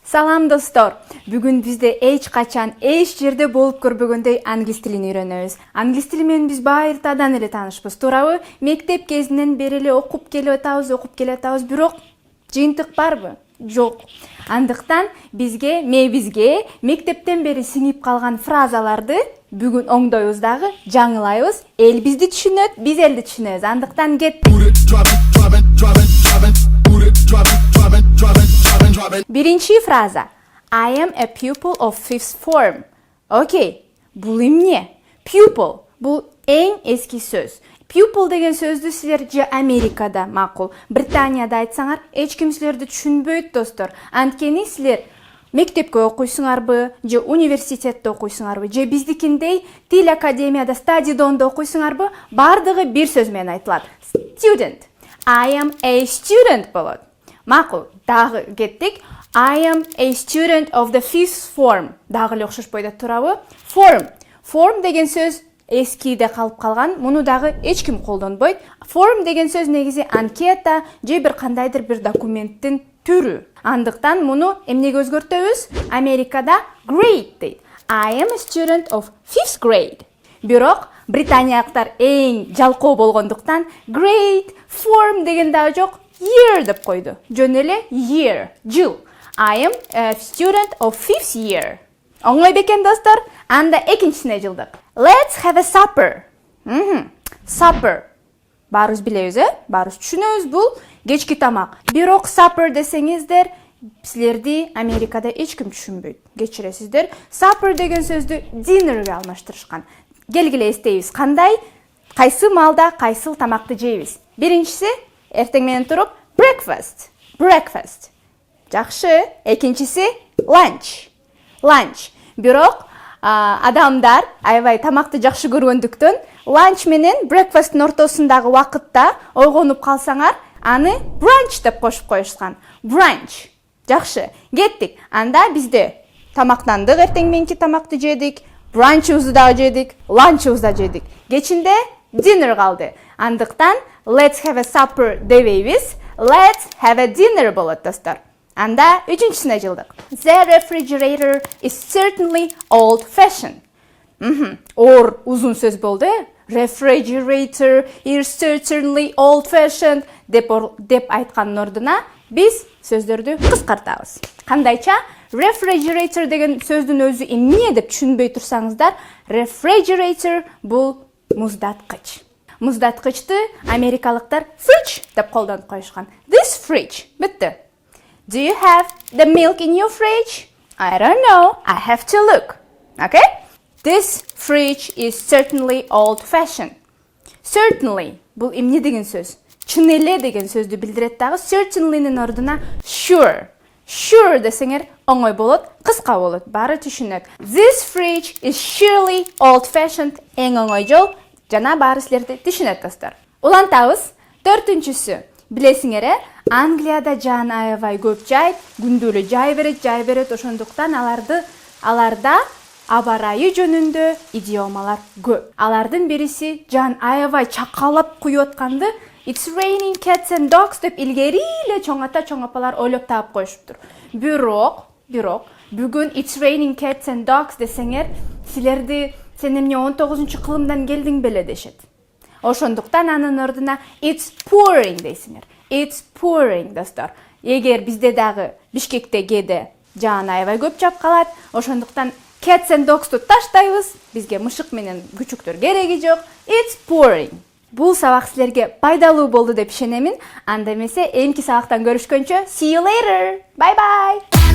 Салам достор. Бүгүн бизде эч качан эч жерде болуп көрбөгөндөй англис тилин үйрөнөбүз. Англис тили менен биз байыртадан эле таанышпыз, туурабы? Мектеп кезинен бери эле окуп келип атабыз, бирок жыйынтык барбы? Жок. Андыктан бизге мектептен бери сиңип калган фразаларды бүгүн оңдойбуз жаңылайбыз. Эл бизди түшүнөт, биз элди түшүнөбүз. Андыктан Биринчи фраза. I am a pupil of fifth form. Окей, бул эмне? Pupil бул эң эски сөз. Pupil деген сөздү силер же Америкада макул, Британияда айтсаңар, эч ким силерди түшүнбөйт достор. Анткени силер мектепке окуйсуңарбы, же университетте окуйсуңарбы, же биздикиндей тил академияда, стадиондо окуйсуңарбы, бардыгы бир сөз менен айтылат. Student. I am a student болот. Макул, дагы кеттик. I am a student of the fifth form. Дагы эле окшошпойт турабы? Form деген сөз эскиде калып калган, муну дагы эч ким колдонбойт. Form деген сөз негизи анкета же бир кандайдыр бир документтин түрү. Андыктан муну эмнеге өзгөртөбүз? Америкада grade дейт. I am a student of fifth grade. Бирок британиялыктар эң жалкоо болгондуктан grade, form деген дагы жок, year деп койду. Жөн эле year, жыл. I am a student of fifth year. Оңой бекен достор? Анда экинчисине жылдык. Let's have a supper. Supper. Баарыбыз билебиз, баарыбыз түшүнөбүз, бул кечки тамак. Бирок supper десеңиздер, силерди Америкада эч ким түшүнбөйт. Кечиресиздер. Supper деген сөздү dinnerге алмаштырышкан. Келгиле эстейбиз, кандай, кайсы маалда кайсыл тамакты жейбиз. Биринчиси, эртең менен туруп, breakfast. Жакшы. Экинчиси, lunch. Бирок адамдар аябай тамакты жакшы көргөндүктөн lunch менен breakfast'ын ортосундагы убакытта ойгонуп калсаңар, аны brunch деп кошуп коюшкан. Brunch. Жакшы. Кеттик. Анда бизде тамактандык, эртең мененки тамакты жедик, brunch'ыбызды дагы жедик, lunch'ыбызды да жедик. Кечинде dinner калды. Андыктан let's have a supper дебейбиз, let's have a dinner болот достор. Анда үчүнчүсүнө жылдык. The refrigerator is certainly old-fashioned. Ор узун сөз болду. Refrigerator is certainly old-fashioned деп айткандын ордуна биз сөздөрдү кыскартабыз. Кандайча? Refrigerator деген сөздүн өзү эмне деп түшүнбөй турсаңыздар, refrigerator бул муздаткыч. Муздаткычты америкалыктар fridge деп колдонуп коюшкан. This fridge. Бүтү. Do you have the milk in your fridge? I don't know. I have to look. Okay? This fridge is certainly old-fashioned. Certainly. Бул эмне деген сөз? Чын эле деген сөздү билдирет дагы. Certainly'нин ордуна sure. Sure десеңер оңой болот, кыска болот, баары түшүнөт. This fridge is surely old-fashioned. Эң оңой жол жана баары силерди түшүнөт достор. Улантабыз. Төртүнчүсү. Билесиңер, Англияда жаан аябай көп жайт, күндү эле жай берет, ошондуктан аларда аба ырайы жөнүндө идиомалар көп. Алардын бириси жаан аябай чакалап куюп атканды It's raining cats and dogs деп илгери эле чоң апалар ойлоп таап коюшуптур. Бирок бүгүн It's raining cats and dogs десеңер, силерди сен эмне 19-кылымдан келдиң беле дешет. Ошондуктан анын ордуна It's pouring дейсиңер. It's pouring достор. Эгер бизде дагы Бишкекте кээде жаан аябай көп жаап калат, ошондуктан cats and dogs'ту таштайбыз. Бизге мышык менен күчүктөр кереги жок. It's pouring. Бул сабак силерге пайдалуу болду деп ишенемин. Анда эмесе эмки сабактан көрүшкөнчө see you later. Bye bye.